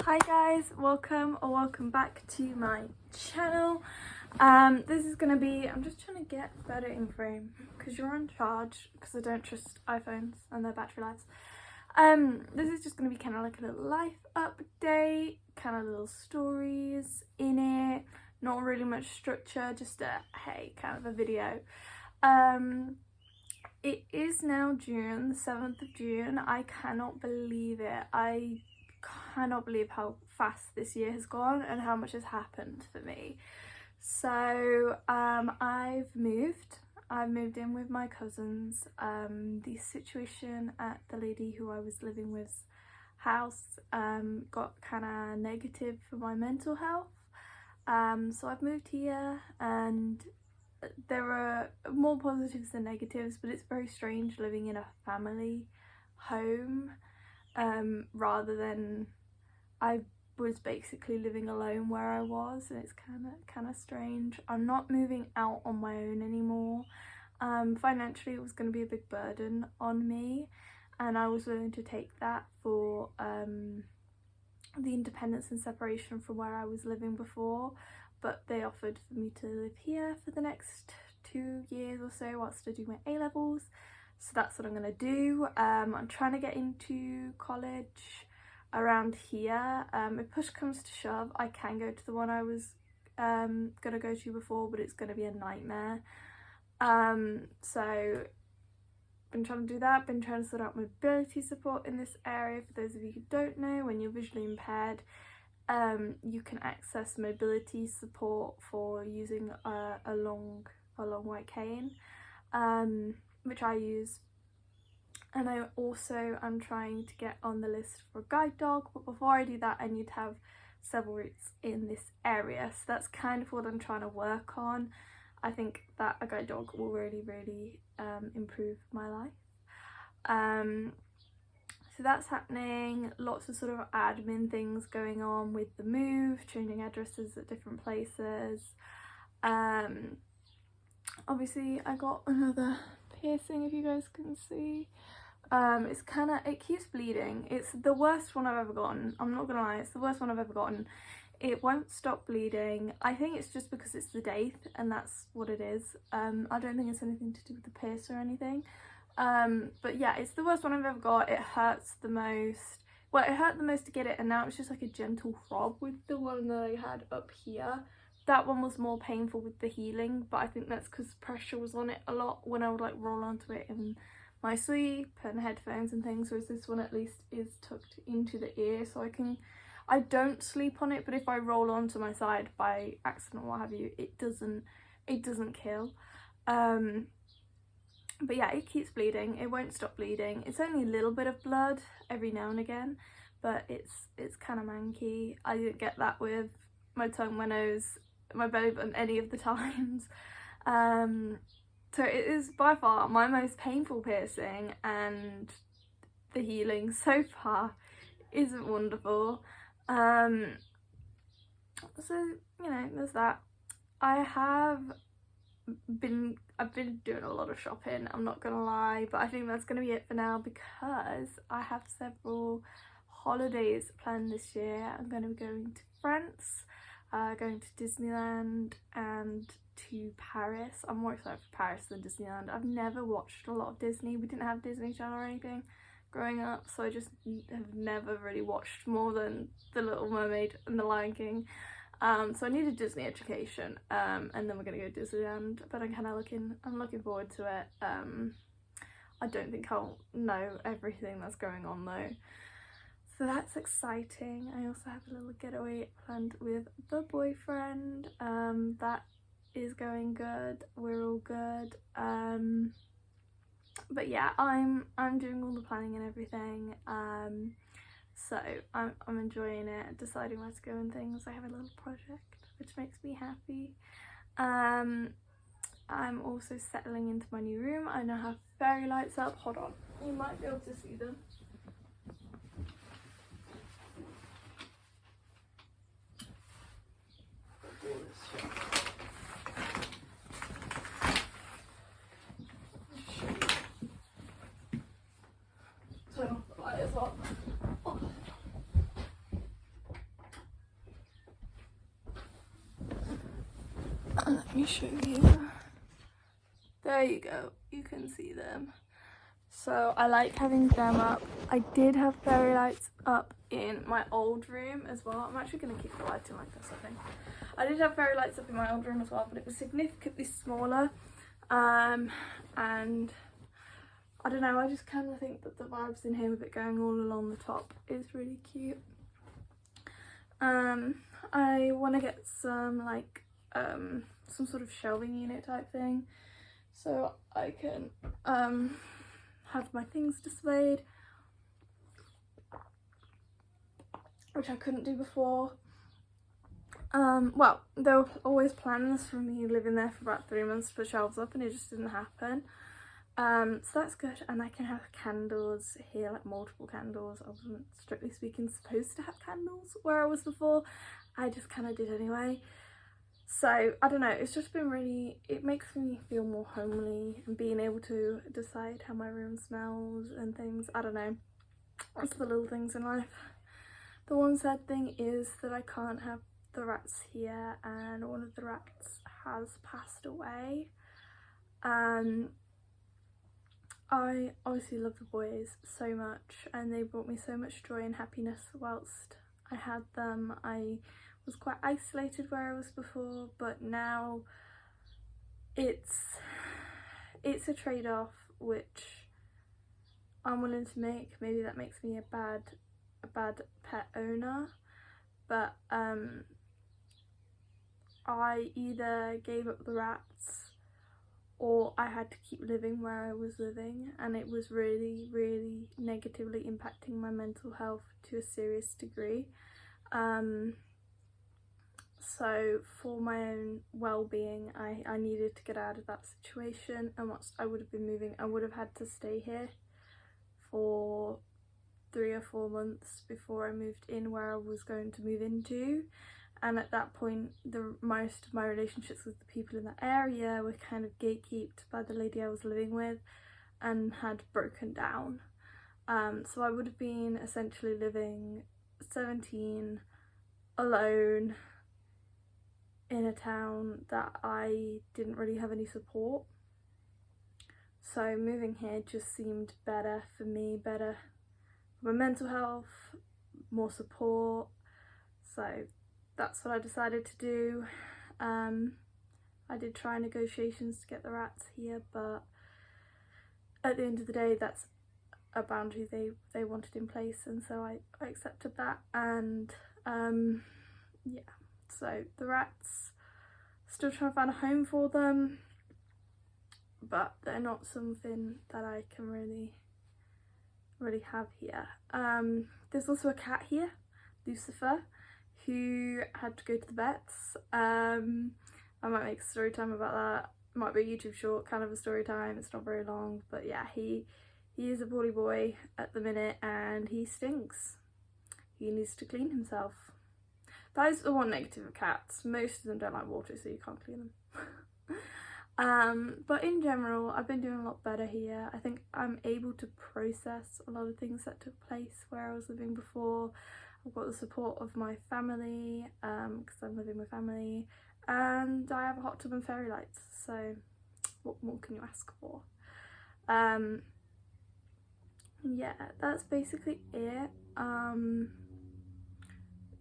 Hi guys, welcome back to my channel. This is gonna be, I'm just trying to get better in frame because you're on charge, because I don't trust iPhones and their battery lives. This is just gonna be kind of like a little life update, kind of little stories in it, not really much structure, just a hey kind of a video. It is now June, the 7th of June. I cannot believe it. I cannot believe how fast this year has gone and how much has happened for me. So I've moved in with my cousins. The situation at the lady who I was living with house got kind of negative for my mental health, so I've moved here, and there are more positives than negatives, but it's very strange living in a family home rather than I was basically living alone where I was, and it's kind of strange. I'm not moving out on my own anymore. Financially it was going to be a big burden on me, and I was willing to take that for the independence and separation from where I was living before, but they offered for me to live here for the next 2 years or so whilst I do my A-levels. So that's what I'm going to do. I'm trying to get into college around here. If push comes to shove, I can go to the one I was going to go to before, but it's going to be a nightmare. So been trying to do that, been trying to sort out mobility support in this area. For those of you who don't know, when you're visually impaired, you can access mobility support for using a long white cane, which I use. And I also am trying to get on the list for a guide dog, but before I do that I need to have several routes in this area, so that's kind of what I'm trying to work on. I think that a guide dog will really improve my life. So that's happening. Lots of sort of admin things going on with the move, changing addresses at different places. Obviously I got another piercing, if you guys can see. It keeps bleeding. It's the worst one I've ever gotten. I'm not gonna lie, it's the worst one I've ever gotten. It won't stop bleeding. I think it's just because it's the date, and that's what it is. I don't think it's anything to do with the pierce or anything. But yeah, it's the worst one I've ever got. It hurts the most. Well, it hurt the most to get it, and now it's just like a gentle throb with the one that I had up here. That one was more painful with the healing, but I think that's because pressure was on it a lot when I would like roll onto it in my sleep and headphones and things, whereas this one at least is tucked into the ear, so I don't sleep on it, but if I roll onto my side by accident or what have you, it doesn't kill. But yeah, it keeps bleeding. It won't stop bleeding. It's only a little bit of blood every now and again, but it's kind of manky. I didn't get that with my tongue, my nose, my belly button any of the times. So it is by far my most painful piercing, and the healing so far isn't wonderful. So, you know, there's that. I've been doing a lot of shopping, I'm not gonna lie, but I think that's gonna be it for now because I have several holidays planned this year. I'm gonna be going to France, going to Disneyland and to Paris. I'm more excited for Paris than Disneyland. I've never watched a lot of Disney. We didn't have Disney Channel or anything growing up, so I just have never really watched more than The Little Mermaid and The Lion King. So I need a Disney education, and then we're gonna go to Disneyland, but I'm looking forward to it. I don't think I'll know everything that's going on though, so that's exciting. I also have a little getaway planned with the boyfriend. That is going good. We're all good. But yeah, I'm doing all the planning and everything. So I'm enjoying it, deciding where to go and things. I have a little project which makes me happy. I'm also settling into my new room. I now have fairy lights up. Hold on, you might be able to see them. Turn off the light as well. me show you. There you go, you can see them. So I like having them up. I did have fairy lights up in my old room as well. I'm actually going to keep the lighting like this, I think. I did have fairy lights up in my old room as well, but it was significantly smaller. And I don't know, I just kind of think that the vibes in here with it going all along the top is really cute. I want to get some like some sort of shelving unit type thing, so I can have my things displayed, which I couldn't do before. Well, there were always plans for me living there for about 3 months to put shelves up, and it just didn't happen. So that's good, and I can have candles here, like multiple candles. I wasn't strictly speaking supposed to have candles where I was before, I just kind of did anyway. So I don't know, it's just been really, it makes me feel more homely, and being able to decide how my room smells and things. I don't know, it's the little things in life. The one sad thing is that I can't have the rats here, and one of the rats has passed away. I obviously love the boys so much, and they brought me so much joy and happiness whilst I had them. I was quite isolated where I was before, but now it's a trade-off which I'm willing to make. Maybe that makes me a bad pet owner, but I either gave up the rats or I had to keep living where I was living, and it was really, really negatively impacting my mental health to a serious degree. So for my own well-being, I needed to get out of that situation, and once I would have been moving, I would have had to stay here for 3 or 4 months before I moved in where I was going to move into. And at that point, most of my relationships with the people in that area were kind of gatekept by the lady I was living with and had broken down. So I would have been essentially living 17 alone in a town that I didn't really have any support. So moving here just seemed better for me, better for my mental health, more support. So that's what I decided to do. I did try negotiations to get the rats here, but at the end of the day, that's a boundary they wanted in place, and so I accepted that. And yeah, so the rats, still trying to find a home for them, but they're not something that I can really have here. There's also a cat here, Lucifer, who had to go to the vets. I might make a story time about that. It might be a YouTube short, kind of a story time. It's not very long, but yeah, he is a poorly boy at the minute, and he stinks. He needs to clean himself. That is the one negative of cats. Most of them don't like water, so you can't clean them. But in general, I've been doing a lot better here. I think I'm able to process a lot of things that took place where I was living before. I've got the support of my family, because I'm living with family, and I have a hot tub and fairy lights, so what more can you ask for? Yeah, that's basically it.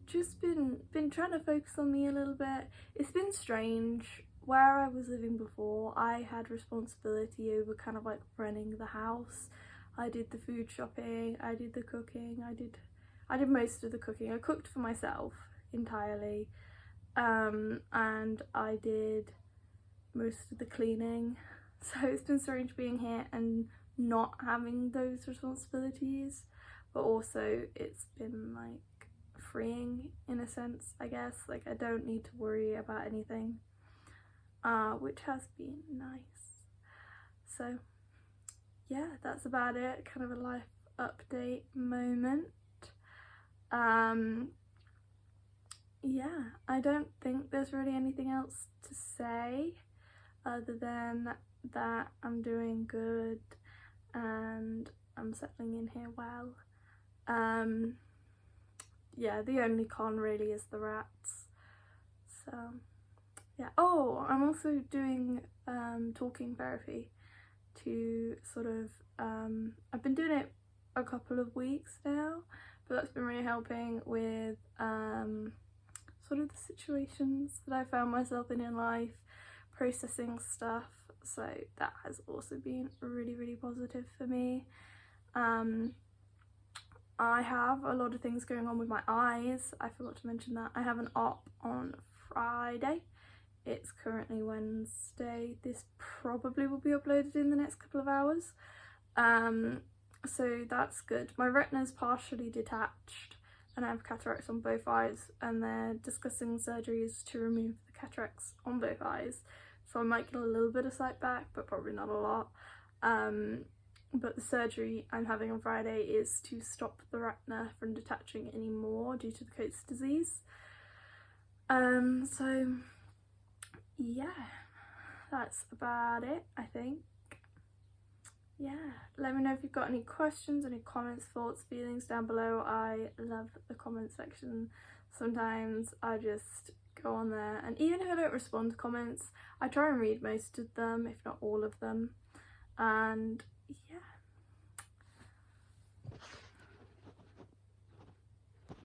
Just been trying to focus on me a little bit. It's been strange. Where I was living before, I had responsibility over kind of like running the house. I did the food shopping, I did the cooking, I did most of the cooking. I cooked for myself entirely, and I did most of the cleaning. So it's been strange being here and not having those responsibilities, but also it's been like freeing in a sense, I guess. Like, I don't need to worry about anything, which has been nice. So yeah, that's about it. Kind of a life update moment. Yeah, I don't think there's really anything else to say other than that I'm doing good and I'm settling in here well. Yeah, the only con really is the rats. So yeah. Oh, I'm also doing talking therapy to sort of I've been doing it a couple of weeks now, but that's been really helping with sort of the situations that I found myself in life, processing stuff. So that has also been really positive for me. I have a lot of things going on with my eyes. I forgot to mention that. I have an op on Friday. It's currently Wednesday. This probably will be uploaded in the next couple of hours. So that's good. My retina's partially detached and I have cataracts on both eyes, and they're discussing surgeries to remove the cataracts on both eyes. So I might get a little bit of sight back, but probably not a lot. But the surgery I'm having on Friday is to stop the retina from detaching anymore due to the Coats disease. So yeah, that's about it, I think. Yeah, let me know if you've got any questions, any comments, thoughts, feelings down below. I love the comment section. Sometimes I just go on there, and even if I don't respond to comments, I try and read most of them, if not all of them. And yeah,